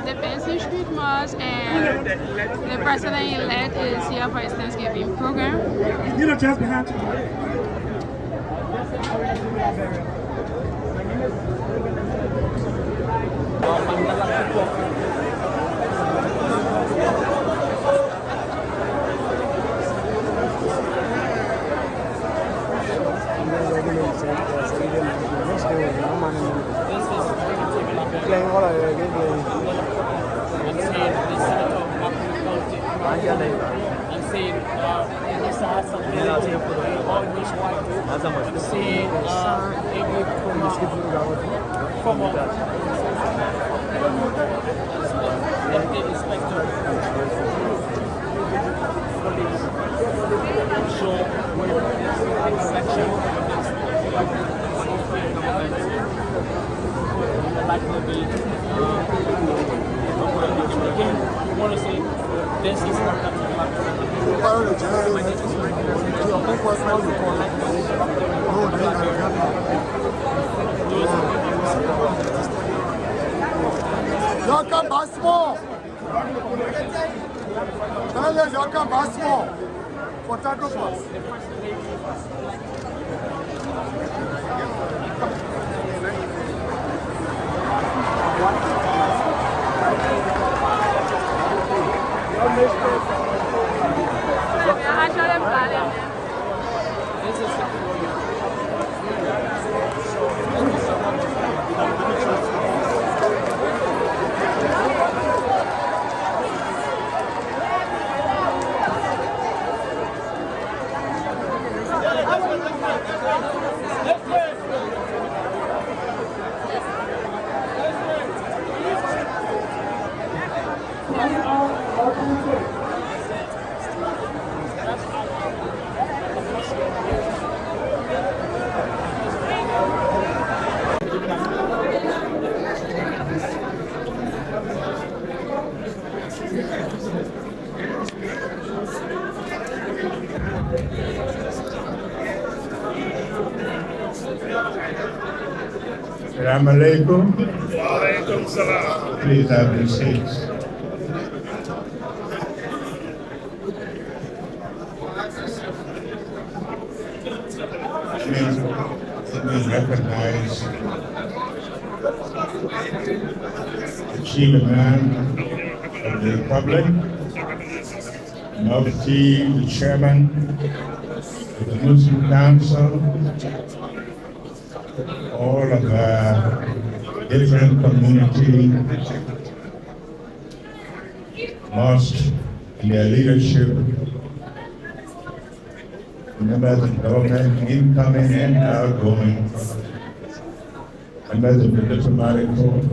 at the Benson Street Mosque, and the President Elect is here for his Thanksgiving program. You know, just behind you. Y'all come by small. Tell them y'all come by small. For taco pass. Assalamu alaikum. Alaikum salam. Please have your seats. Let me recognize the chief imam of the Republic, Mufti, the chairman of the Muslim Council, all of our different community mosques and their leadership, members of government, incoming and outgoing, members of the diplomatic corps,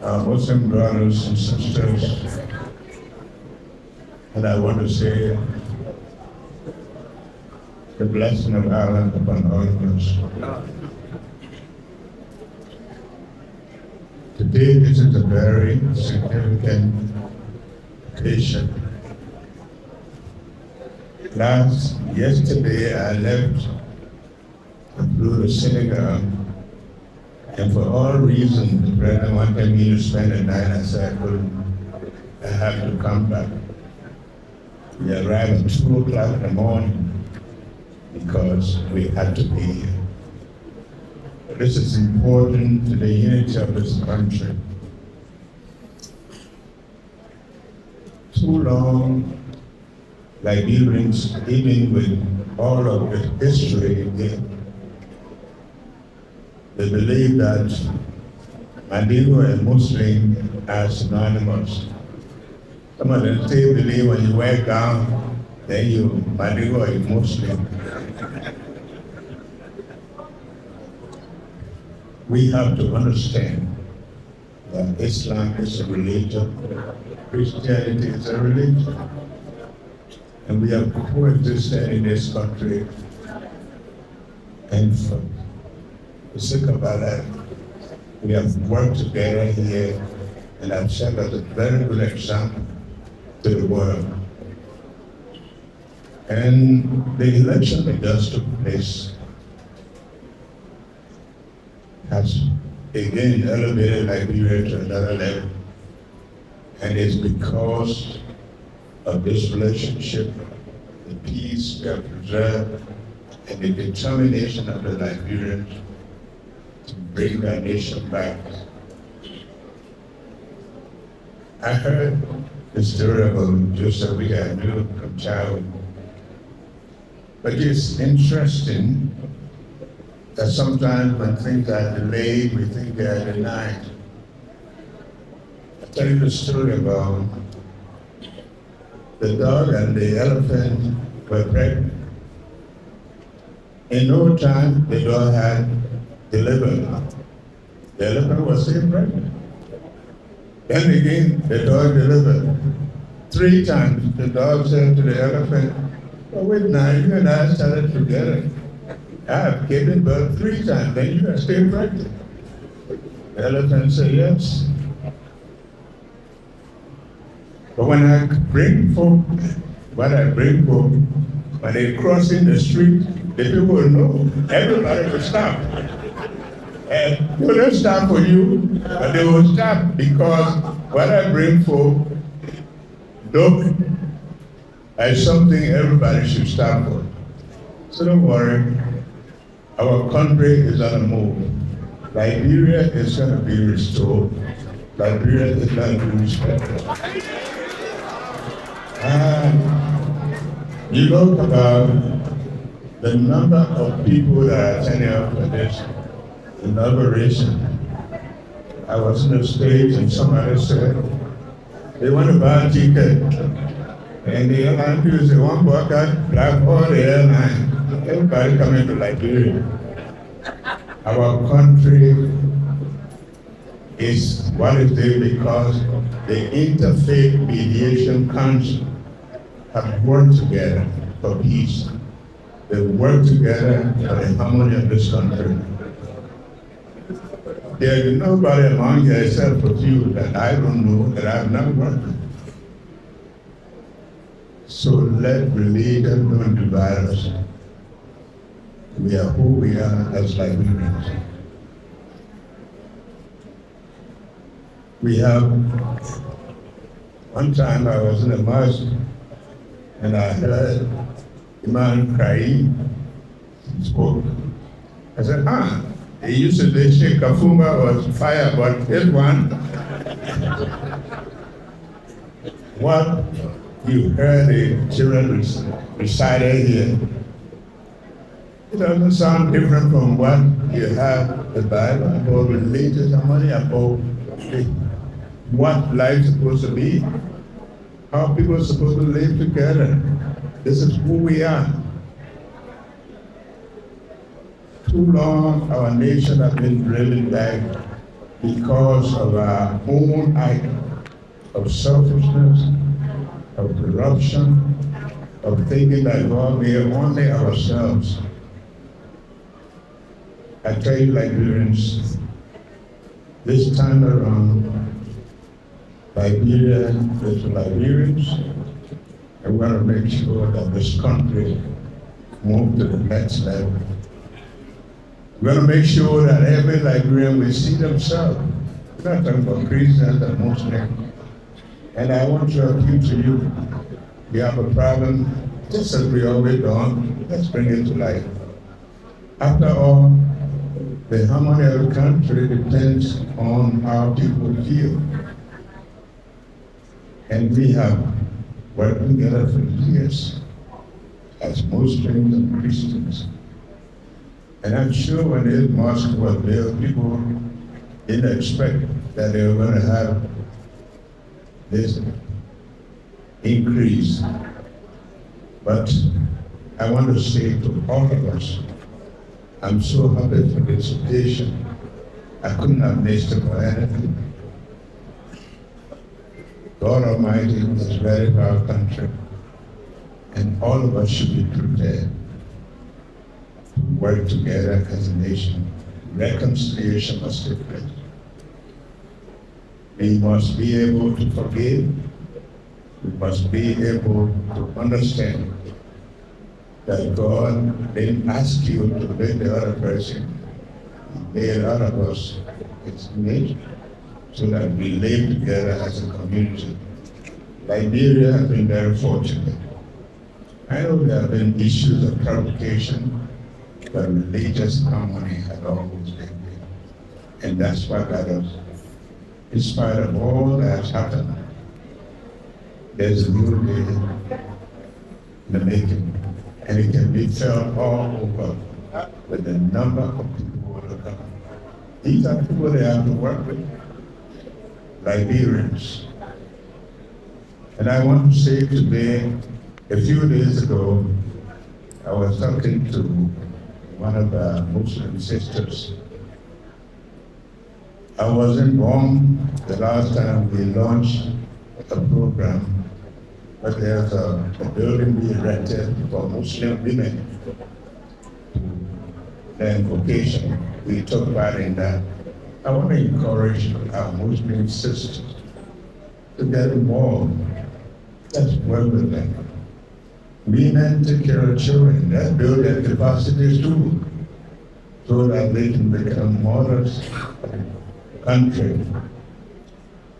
our Muslim brothers and sisters, and I want to say the blessing of Allah upon all of us. Today, this is a very significant occasion. Yesterday, I left through the synagogue, and for all reasons, the president wanted me to spend the night. I said I have to come back. We arrived at 2 o'clock in the morning because we had to be here. This is important to the unity of this country. Too long, Liberians, even with all of the history, they believe that Madigo and Muslim are synonymous. Some of them still believe when you wear gown, then you Madigo or you Muslim. We have to understand that Islam is a religion, Christianity is a religion, and we have coexisted in this country. And for the sake of Allah, we have worked together here, and I've set as a very good example to the world. And the election that just took place has again elevated Liberia to another level. And it's because of this relationship, the peace we have preserved, and the determination of the Liberians to bring their nation back. I heard the story about Joseph we had knew from childhood. But it's interesting that sometimes when things are delayed, we think they are denied. I'll tell you the story about the dog and the elephant were pregnant. In no time, the dog had delivered. The elephant was still pregnant. Then again, the dog delivered. 3 times, the dog said to the elephant, "Oh, wait now, you and I started together. I have given birth 3 times, then you are still pregnant." The elephant said, "Yes. But when I bring forth, when they cross in the street, the people will know. Everybody will stop. And they will not stop for you, but they will stop because what I bring forth, look, as something everybody should stop for." So don't worry, our country is on the move. Liberia is going to be restored. Liberia is going to be respected. You look about the number of people that are attending up for this inauguration. I was in the States and somebody said they want to buy a ticket. And the airline people say, "One buck, black all the airline." Everybody coming to Liberia. Our country is what it is because the Interfaith Mediation Council have worked together for peace. They work together for the harmony of this country. There is nobody among you except for you that I don't know that I have not worked with. So let religion don't divide us. We are who we are as Liberians. We have, one time I was in a mosque and I heard Imam crying. He spoke. I said, he used to say Sheikh Kafumba was fire, but this one, what you heard the children recited here, it doesn't sound different from what you have the Bible about religious harmony, about what life is supposed to be, how people are supposed to live together. This is who we are. Too long our nation has been driven back because of our own act of selfishness, of corruption, of thinking that God we are only ourselves. I tell you, Liberians, this time around, Liberia is for Liberians, and we're going to make sure that this country moves to the next level. We're going to make sure that every Liberian will see themselves. We're not talking about Christians and Muslims. And I want to appeal to you. We have a problem, just as we always done. Let's bring it to life. After all, the harmony of the country depends on how people feel. And we have worked together for years as Muslims and Christians. And I'm sure when this mosque was built, people didn't expect that they were going to have this increase. But I want to say to all of us, I'm so happy for this occasion. I couldn't have missed it for anything. God Almighty is ready for our country, and all of us should be prepared to work together as a nation. Reconciliation must take place. We must be able to forgive. We must be able to understand that God didn't ask you to make the other person. He made out of us its image so that we live together as a community. Liberia has been very fortunate. I know there have been issues of provocation, but religious harmony has always been there. And that's what got us. In spite of all that's happened, there's a new day in the making, and it can be felt all over with the number of people who will come. These are people they have to work with, Liberians. And I want to say today, a few days ago, I was talking to one of our Muslim sisters. I wasn't born the last time we launched a program, but there's a building we rented for Muslim women. Then vocation, we took part in that. I want to encourage our Muslim sisters to get involved. Let's work with them. Women take care of children. Let's build their capacities too, so that they can become models of the country.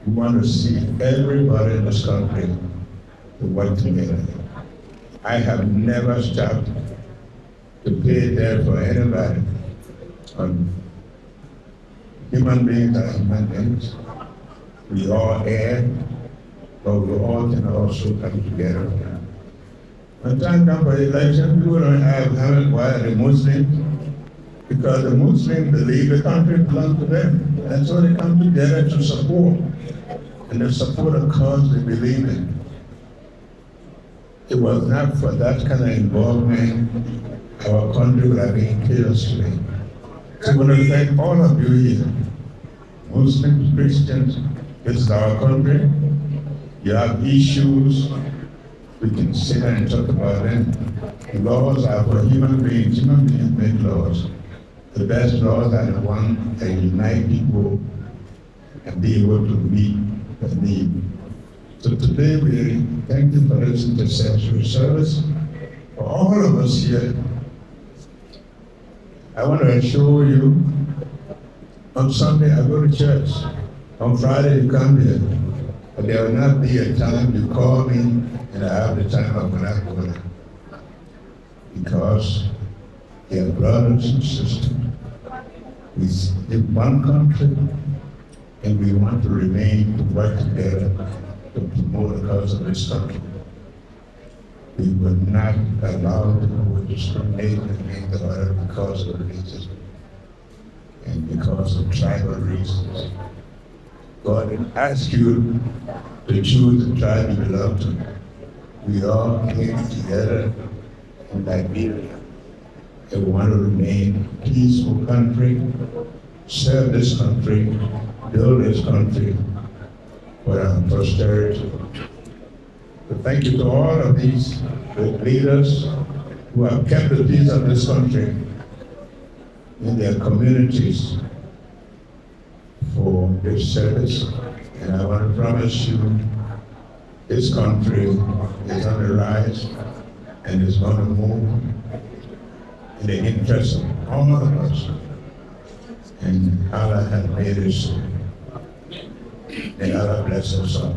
We want to see everybody in this country to work together. I have never stopped to pay there for anybody. Human beings are human beings. We all air, but we all can also come together. When time comes for election, people don't have why are they Muslims? Because the Muslims believe the country belongs to them. And so they come together to support. And they support a cause they believe in. It was not for that kind of involvement, our country would have been chaos today. So I want to thank all of you here, Muslims, Christians. This is our country. You have issues, we can sit and talk about them. Laws are for human beings. Human beings make laws. The best laws are the ones that unite people and be able to meet the need. So today we thank you for this intercessory service. For all of us here, I want to assure you, on Sunday I go to church. On Friday you come here. But there will not be a time you call me and I have the time of when I go there. Because they are brothers and sisters. We live one country and we want to remain to work together to promote the cause of this country. We will not allow people to discriminate against the other because of religion and because of tribal reasons. God asks you to choose the tribe you belong to. We all came together in Liberia and we want to remain a peaceful country, serve this country, build this country for our posterity. So thank you to all of these leaders who have kept the peace of this country in their communities for this service. And I want to promise you, this country is on the rise and is going to move in the interest of all of us. And Allah has made it so. May Allah bless us all.